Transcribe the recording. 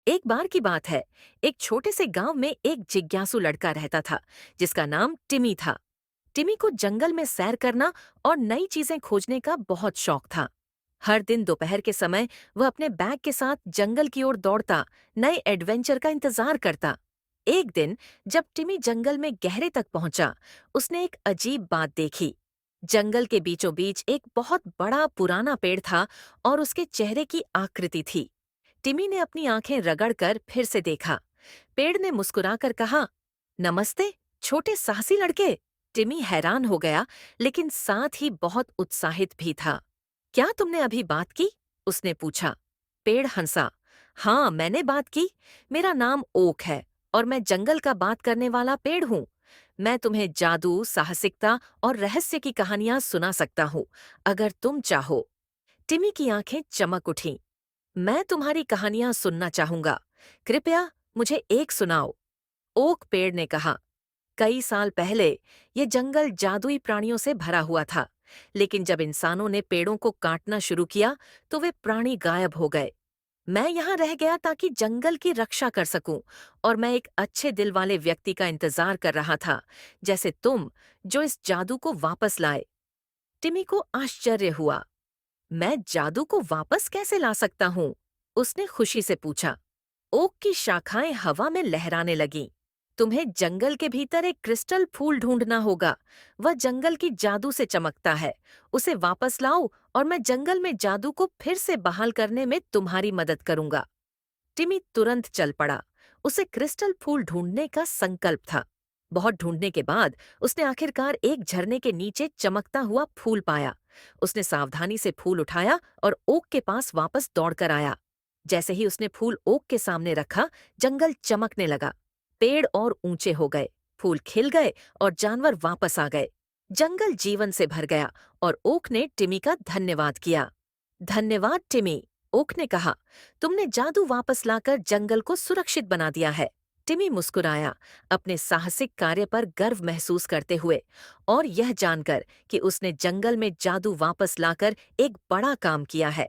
एक बार की बात है। एक छोटे से गांव में एक जिज्ञासु लड़का रहता था जिसका नाम टिमी था। टिमी को जंगल में सैर करना और नई चीजें खोजने का बहुत शौक था। हर दिन दोपहर के समय वह अपने बैग के साथ जंगल की ओर दौड़ता, नए एडवेंचर का इंतजार करता। एक दिन जब टिमी जंगल में गहरे तक पहुंचा, उसने एक अजीब बात देखी। जंगल के बीचों बीच एक बहुत बड़ा पुराना पेड़ था और उसके चेहरे की आकृति थी। टिमी ने अपनी आंखें रगड़कर फिर से देखा। पेड़ ने मुस्कुराकर कहा, नमस्ते, छोटे साहसी लड़के। टिमी हैरान हो गया, लेकिन साथ ही बहुत उत्साहित भी था। क्या तुमने अभी बात की? उसने पूछा। पेड़ हंसा। हाँ, मैंने बात की। मेरा नाम ओक है और मैं जंगल का बात करने वाला पेड़ हूँ। मैं तुम्हें जादू, साहसिकता और रहस्य की कहानियां सुना सकता हूँ, अगर तुम चाहो। टिमी की आंखें चमक उठीं। मैं तुम्हारी कहानियां सुनना चाहूंगा। कृपया मुझे एक सुनाओ। ओक पेड़ ने कहा, कई साल पहले ये जंगल जादुई प्राणियों से भरा हुआ था, लेकिन जब इंसानों ने पेड़ों को काटना शुरू किया तो वे प्राणी गायब हो गए। मैं यहाँ रह गया ताकि जंगल की रक्षा कर सकूं, और मैं एक अच्छे दिल वाले व्यक्ति का इंतजार कर रहा था, जैसे तुम, जो इस जादू को वापस लाए। टिमी को आश्चर्य हुआ। मैं जादू को वापस कैसे ला सकता हूँ? उसने खुशी से पूछा। ओक की शाखाएं हवा में लहराने लगीं। तुम्हें जंगल के भीतर एक क्रिस्टल फूल ढूंढना होगा। वह जंगल की जादू से चमकता है। उसे वापस लाओ और मैं जंगल में जादू को फिर से बहाल करने में तुम्हारी मदद करूंगा। टिमी तुरंत चल पड़ा। उसे क्रिस्टल फूल ढूंढने का संकल्प था। बहुत ढूंढने के बाद उसने आखिरकार एक झरने के नीचे चमकता हुआ फूल पाया। उसने सावधानी से फूल उठाया और ओक के पास वापस दौड़कर आया। जैसे ही उसने फूल ओक के सामने रखा, जंगल चमकने लगा। पेड़ और ऊंचे हो गए, फूल खिल गए और जानवर वापस आ गए। जंगल जीवन से भर गया और ओक ने टिमी का धन्यवाद किया। धन्यवाद टिमी, ओक ने कहा। तुमने जादू वापस लाकर जंगल को सुरक्षित बना दिया है। टिमी मुस्कुराया, अपने साहसिक कार्य पर गर्व महसूस करते हुए, और यह जानकर कि उसने जंगल में जादू वापस लाकर एक बड़ा काम किया है।